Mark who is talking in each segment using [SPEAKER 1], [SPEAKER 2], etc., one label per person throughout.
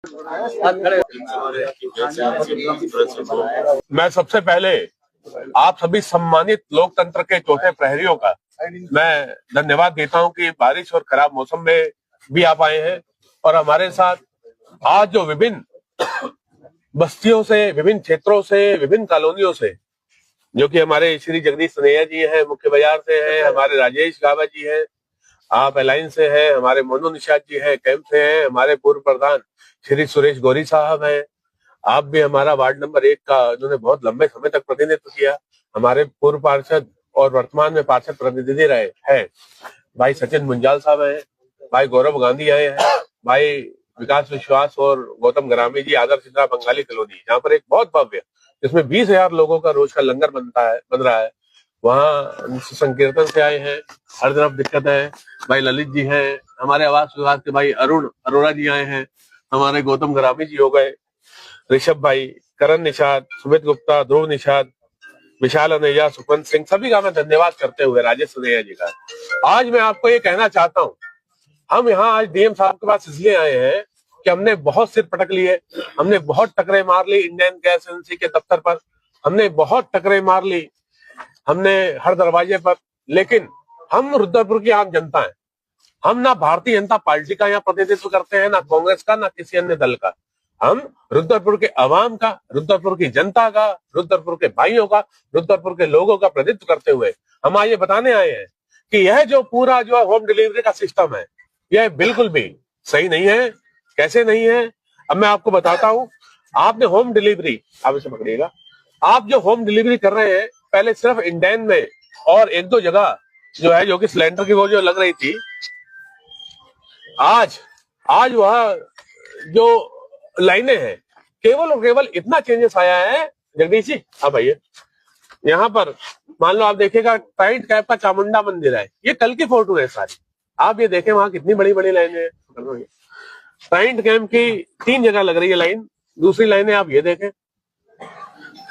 [SPEAKER 1] मैं सबसे पहले आप सभी सम्मानित लोकतंत्र के चौथे प्रहरियों का मैं धन्यवाद देता हूं कि बारिश और खराब मौसम में भी आप आए हैं और हमारे साथ आज जो विभिन्न बस्तियों से, विभिन्न क्षेत्रों से, विभिन्न कॉलोनियों से, जो कि हमारे श्री जगदीश सनेया जी हैं, मुख्य बाजार से हैं, हमारे राजेश गावा जी हैं, आप अलायंस से हैं, हमारे मोनू निषाद जी हैं, कैंप से हैं, हमारे पूर्व प्रधान श्री सुरेश गौरी साहब हैं, आप भी हमारा वार्ड नंबर 1 का उन्होंने बहुत लंबे समय तक प्रतिनिधित्व किया, हमारे पूर्व पार्षद और वर्तमान में पार्षद प्रतिनिधि रहे हैं भाई सचिन मुंजाल साहब हैं, भाई गौरव गांधी आए हैं, भाई विकास विश्वास और गौतम ग्रामी जी आदर्श इंदिरा बंगाली कॉलोनी, जहाँ पर एक बहुत भव्य जिसमें 20,000 लोगों का रोज का लंगर बन रहा है, वहाँ संकीर्तन से आए हैं। हर तरफ दिक्कत है। भाई ललित जी हैं, हमारे आवास विभाग के भाई अरुण अरोड़ा जी आए हैं, हमारे गौतम ग्रामी जी हो गए, ऋषभ भाई, करण निषाद, सुमित गुप्ता, ध्रुव निषाद, विशाल अनैया, सुखवंत सिंह, सभी का मैं धन्यवाद करते हुए राजेश सनेया जी का आज मैं आपको ये कहना चाहता हूँ, हम यहाँ आज डीएम साहब के पास इसलिए आए हैं कि हमने बहुत सिर पटक लिए, हमने बहुत टकरे मार ली इंडियन गैस एजेंसी के दफ्तर पर, हमने बहुत टकरे मार ली, हमने हर दरवाजे पर, लेकिन हम रुद्रपुर की आम जनता है। हम ना भारतीय जनता पार्टी का यहाँ प्रतिनिधित्व करते हैं, ना कांग्रेस का, ना किसी अन्य दल का। हम रुद्रपुर के अवाम का, रुद्रपुर की जनता का, रुद्रपुर के भाइयों का, रुद्रपुर के लोगों का प्रतिनिधित्व करते हुए हम आज ये बताने आए हैं कि यह जो पूरा जो होम डिलीवरी का सिस्टम है, यह बिल्कुल भी सही नहीं है। कैसे नहीं है, अब मैं आपको बताता हूं। आपने होम डिलीवरी, आप इसे पकड़िएगा, आप जो होम डिलीवरी कर रहे हैं, पहले सिर्फ इंडियन में और 1-2 जगह जो है, जो कि सिलेंडर की वो जो लग रही थी, आज वह जो लाइनें हैं, केवल और केवल इतना चेंजेस आया है। जगदीश जी आप आइए, यहाँ पर मान लो आप देखिएगा टाइट कैप का चामुंडा मंदिर है, ये कल की फोटो है सारी, आप ये देखें वहां कितनी बड़ी बड़ी लाइनें हैं। टाइट कैंप की 3 जगह लग रही है लाइन, दूसरी लाइनें आप ये देखें।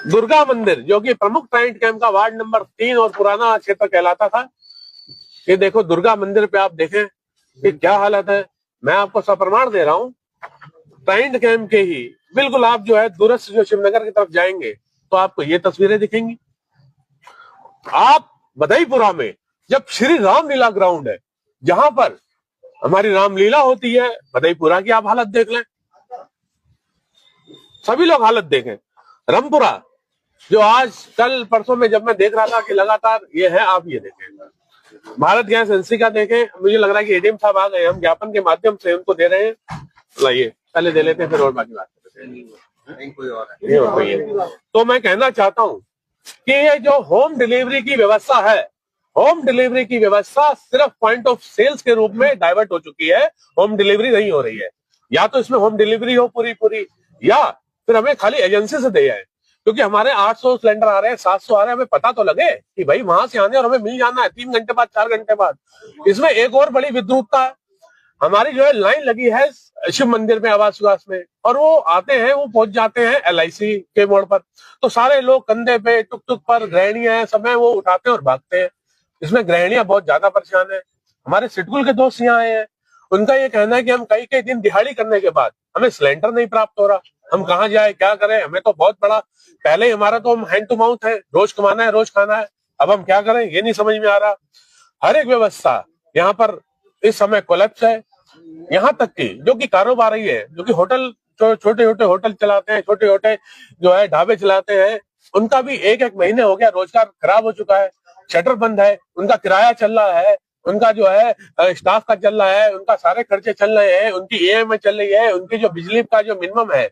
[SPEAKER 1] दुर्गा मंदिर जो कि प्रमुख टाइट कैंप का वार्ड नंबर 3 और पुराना क्षेत्र कहलाता था, ये देखो दुर्गा मंदिर पे आप देखें कि क्या हालत है। मैं आपको सप्रमाण दे रहा हूँ, टाइट कैंप के ही बिल्कुल आप जो है दूरस्थ जो शिवनगर की तरफ जाएंगे तो आपको ये तस्वीरें दिखेंगी। आप बधाईपुरा में जब श्री रामलीला ग्राउंड है, जहां पर हमारी रामलीला होती है, बधाईपुरा की आप हालत देख लें, सभी लोग हालत देखें। रामपुरा जो आज कल परसों में जब मैं देख रहा था कि लगातार ये है, आप ये देखें। भारत गैस एजेंसी का देखें, मुझे लग रहा है कि एडीएम साहब आ गए, हम ज्ञापन के माध्यम से उनको दे रहे हैं, लाइए पहले दे लेते हैं फिर और बाकी बात करते हैं। तो मैं कहना चाहता हूं कि ये जो होम डिलीवरी की व्यवस्था है, होम डिलीवरी की व्यवस्था सिर्फ पॉइंट ऑफ सेल्स के रूप में डाइवर्ट हो चुकी है, होम डिलीवरी नहीं हो रही है। या तो इसमें होम डिलीवरी हो पूरी, या फिर हमें खाली एजेंसी से दे जाए, क्योंकि हमारे 800 सिलेंडर आ रहे हैं, 700 आ रहे हैं, हमें पता तो लगे कि भाई वहां से आने और हमें मिल जाना है 3 घंटे बाद, 4 घंटे बाद। इसमें एक और बड़ी विद्रूपता है, हमारी जो है लाइन लगी है शिव मंदिर में, आवास विकास में, और वो आते हैं, वो पहुंच जाते हैं एलआईसी के मोड़ पर, तो सारे लोग कंधे पे, टुक पर गृहिणियां हैं, समय वो उठाते हैं और भागते हैं। इसमें गृहिणियां बहुत ज्यादा परेशान है। हमारे सिटकुल के दोस्त यहाँ आए हैं, उनका ये कहना है कि हम कई दिन दिहाड़ी करने के बाद हमें सिलेंडर नहीं प्राप्त हो रहा, हम कहाँ जाए, क्या करें, हमें तो बहुत बड़ा, पहले ही हमारा तो हैंड टू माउथ है, रोज कमाना है, रोज खाना है, अब हम क्या करें ये नहीं समझ में आ रहा। हर एक व्यवस्था यहाँ पर इस समय कोलैप्स है। यहाँ तक कि जो कि कारोबारी है, जो कि होटल, छोटे छोटे होटल चलाते हैं, छोटे छोटे जो है ढाबे चलाते हैं, उनका भी एक महीने हो गया रोजगार खराब हो चुका है, शटर बंद है, उनका किराया चल रहा है, उनका जो है स्टाफ का चल रहा है, उनका सारे खर्चे चल रहे हैं, उनकी ईएमआई चल रही है, उनकी जो बिजली का जो मिनिमम है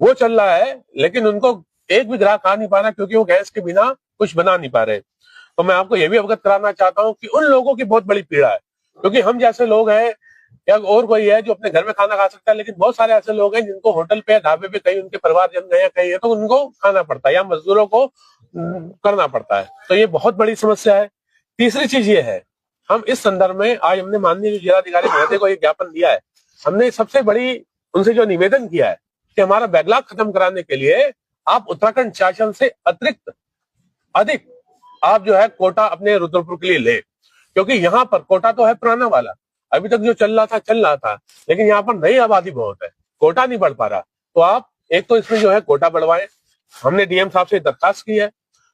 [SPEAKER 1] वो चल रहा है, लेकिन उनको एक भी ग्राहक आ नहीं पा रहा, क्योंकि वो गैस के बिना कुछ बना नहीं पा रहे। तो मैं आपको ये भी अवगत कराना चाहता हूँ कि उन लोगों की बहुत बड़ी पीड़ा है, क्योंकि हम जैसे लोग हैं या और कोई है जो अपने घर में खाना खा सकता है, लेकिन बहुत सारे ऐसे लोग हैं जिनको होटल पे, ढाबे पे, कहीं उनके परिवारजन गए, कहीं है, तो उनको खाना पड़ता है या मजदूरों को करना पड़ता है। तो ये बहुत बड़ी समस्या है। तीसरी चीज ये है, हम इस संदर्भ में आज हमने माननीय जिलाधिकारी महोदय को एक ज्ञापन दिया है। हमने सबसे बड़ी उनसे जो निवेदन किया है कि हमारा बैकलॉग खत्म कराने के लिए आप उत्तराखंड शासन से अतिरिक्त अधिक आप जो है कोटा अपने रुद्रपुर के लिए ले, क्योंकि यहाँ पर कोटा तो है पुराना वाला, अभी तक जो चल रहा था, लेकिन यहाँ पर नई आबादी बहुत है। कोटा नहीं बढ़ पा रहा, तो आप एक तो इसमें जो है कोटा बढ़वाएं। हमने डीएम साहब से दरखास्त की है।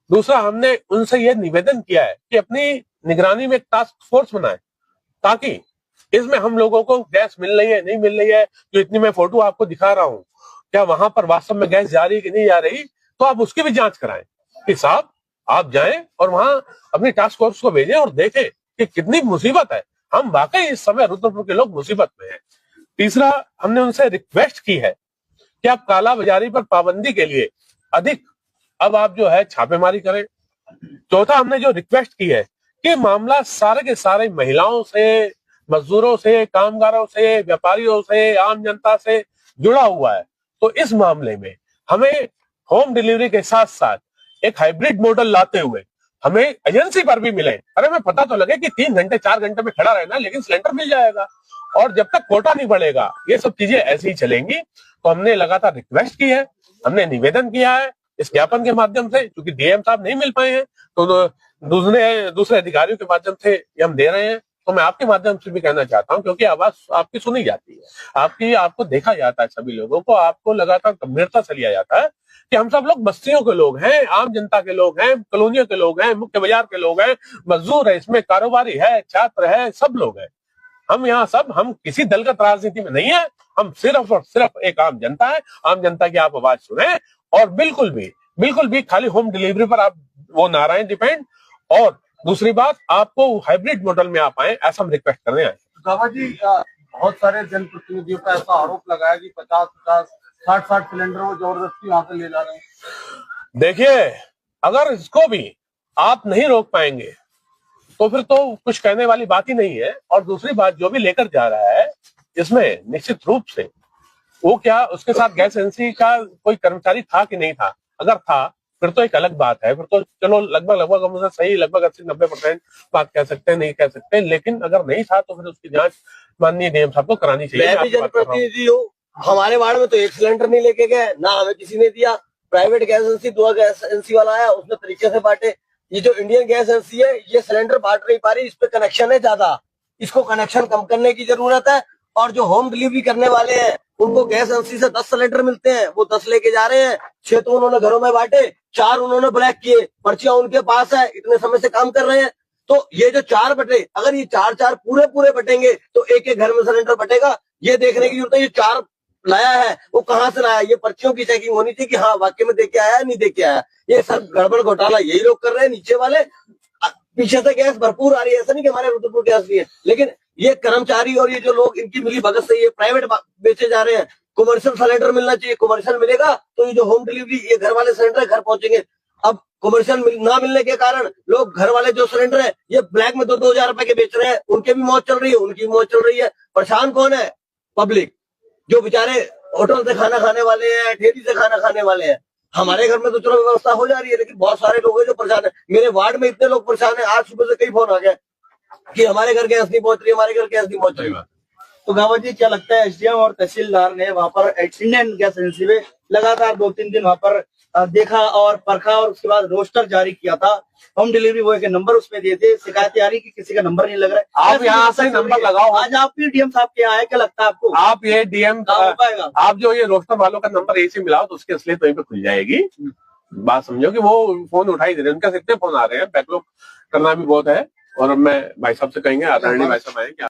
[SPEAKER 1] दूसरा, हमने उनसे यह निवेदन किया है कि अपनी निगरानी में एक टास्क फोर्स बनाए, ताकि इसमें हम लोगों को गैस मिल रही है नहीं मिल रही है, जो इतनी मैं फोटो आपको दिखा रहा हूं, क्या वहां पर वास्तव में गैस जा रही है कि नहीं जा रही, तो आप उसकी भी जांच कराएं कि साहब आप जाएं और वहां अपनी टास्क फोर्स को भेजें और देखें कि कितनी मुसीबत है। हम वाकई इस समय रुद्रपुर के लोग मुसीबत में हैं। तीसरा, हमने उनसे रिक्वेस्ट की है कि आप काला बाजारी पर पाबंदी के लिए अधिक अब आप जो है छापेमारी करें। चौथा, हमने जो रिक्वेस्ट की है कि मामला सारे के सारे महिलाओं से, मजदूरों से, कामगारों से, व्यापारियों से, आम जनता से जुड़ा हुआ है, तो इस मामले में हमें होम डिलीवरी के साथ साथ एक हाइब्रिड मॉडल लाते हुए हमें एजेंसी पर भी मिले। अरे मैं पता तो लगे कि 3 घंटे 4 घंटे में खड़ा रहना, लेकिन सिलेंडर मिल जाएगा। और जब तक कोटा नहीं बढ़ेगा ये सब चीजें ऐसी ही चलेंगी। तो हमने लगातार रिक्वेस्ट की है, हमने निवेदन किया है इस ज्ञापन के माध्यम से, क्योंकि डीएम साहब नहीं मिल पाए हैं तो दूसरे अधिकारियों के माध्यम से ये हम दे रहे हैं। तो मैं आपके माध्यम से भी कहना चाहता हूं, क्योंकि आवाज आपकी सुनी जाती है, आपको देखा जाता है, सभी लोगों को आपको लगातार गंभीरता से लिया जाता है कि हम सब लोग बस्तियों के लोग हैं, आम जनता के लोग हैं, कॉलोनियों के लोग हैं, मुख्य बाजार के लोग हैं, मजदूर है, इसमें कारोबारी है, छात्र है, सब लोग हैं। हम किसी दलगत राजनीति में नहीं है, हम सिर्फ और सिर्फ एक आम जनता है। आम जनता की आप आवाज सुने और बिल्कुल भी खाली होम डिलीवरी पर आप वो ना रहें डिपेंड। और दूसरी बात, आपको हाइब्रिड मॉडल में आप आए, ऐसा हम रिक्वेस्ट करने आए।
[SPEAKER 2] गावा जी, बहुत सारे जनप्रतिनिधियों का ऐसा आरोप लगाया कि 50-50, 60-60 सिलेंडर वो जबरदस्ती वहां से ले जा रहे हैं।
[SPEAKER 1] देखिए, अगर इसको भी आप नहीं रोक पाएंगे तो फिर तो कुछ कहने वाली बात ही नहीं है। और दूसरी बात, जो भी लेकर जा रहा है इसमें निश्चित रूप से वो क्या उसके साथ गैस एजेंसी का कोई कर्मचारी था कि नहीं था, अगर था फिर तो एक अलग बात है, फिर तो चलो लगभग हम उसे सही लगभग 80-90% बात कह सकते हैं, नहीं कह सकते, लेकिन अगर नहीं था तो फिर उसकी जांच माननीय डीएम साहब को करानी चाहिए।
[SPEAKER 3] मैं भी जनप्रतिनिधि हूँ, हमारे वार्ड में तो एक सिलेंडर नहीं लेके गए, ना हमें किसी ने दिया। Private gas agency, 2 gas agency वाला आया, उसने तरीके से बांटे। ये जो इंडियन गैस एजेंसी है ये सिलेंडर बांट नहीं पा रही, इस पे कनेक्शन है ज्यादा, इसको कनेक्शन कम करने की जरूरत है। और जो होम डिलीवरी करने वाले हैं उनको गैस एजेंसी से 10 सिलेंडर मिलते हैं, वो 10 लेके जा रहे हैं, 6 तो उन्होंने घरों में बांटे, 4 उन्होंने ब्लैक किए, पर्चियां उनके पास है, इतने समय से काम कर रहे हैं। तो ये जो 4 बटे, अगर ये 4 पूरे बटेंगे तो एक घर में सिलेंडर बटेगा। ये देखने की जरूरत है ये 4 लाया है वो कहाँ से लाया, ये पर्चियों की चेकिंग होनी चाहिए कि हाँ वाकई में देके आया नहीं देके आया। ये सब गड़बड़ घोटाला यही लोग कर रहे हैं, नीचे वाले। पीछे से गैस भरपूर आ रही है, ऐसा नहीं कि हमारे रुद्रपुर गैस नहीं है, लेकिन ये कर्मचारी और ये जो लोग इनकी मिली भगत से ये प्राइवेट बेचे जा रहे हैं। कमर्शियल सिलेंडर मिलना चाहिए, कमर्शियल मिलेगा तो ये जो होम डिलीवरी ये घर वाले सिलेंडर घर पहुंचेंगे। अब कमर्शियल ना मिलने के कारण लोग घर वाले जो सिलेंडर है ये ब्लैक में 2-2 हजार रुपए के बेच रहे हैं, उनके भी मौत चल रही है, उनकी भी मौत चल रही है। परेशान कौन है? पब्लिक, जो बेचारे होटल से खाना खाने वाले हैं, ठेली से खाना खाने वाले हैं। हमारे घर में तो चलो व्यवस्था हो जा रही है, लेकिन बहुत सारे लोग हैं जो परेशान है। मेरे वार्ड में इतने लोग परेशान है, आज सुबह से कई फोन आ गया कि हमारे घर गैस नहीं पहुंच रही, हमारे घर गैस नहीं पहुंच रही।
[SPEAKER 2] तो गावा जी, क्या लगता है एसडीएम और तहसीलदार ने वहां पर इंडियन गैस एजेंसी में लगातार 2-3 दिन वहां पर देखा और परखा और उसके बाद रोस्टर जारी किया था, होम डिलीवरी बॉय के नंबर उसमें दिए थे, शिकायतें आ रही कि किसी का नंबर नहीं लग रहा है।
[SPEAKER 1] आप यहाँ से नंबर लगाओ,
[SPEAKER 2] आज आप भी डीएम साहब के यहाँ आए, क्या लगता है आपको?
[SPEAKER 1] आप ये डीएम आप जो ये रोस्टर वालों का नंबर यही से मिलाओ तो उसकी असलियत वहीं पे खुल जाएगी। बात समझो कि वो फोन उठाई दे रहे हैं, उनका कितने फोन आ रहे हैं, बैकलॉग करना भी बहुत है। और मैं भाई साहब से कहेंगे, आदरणीय भाई साहब आए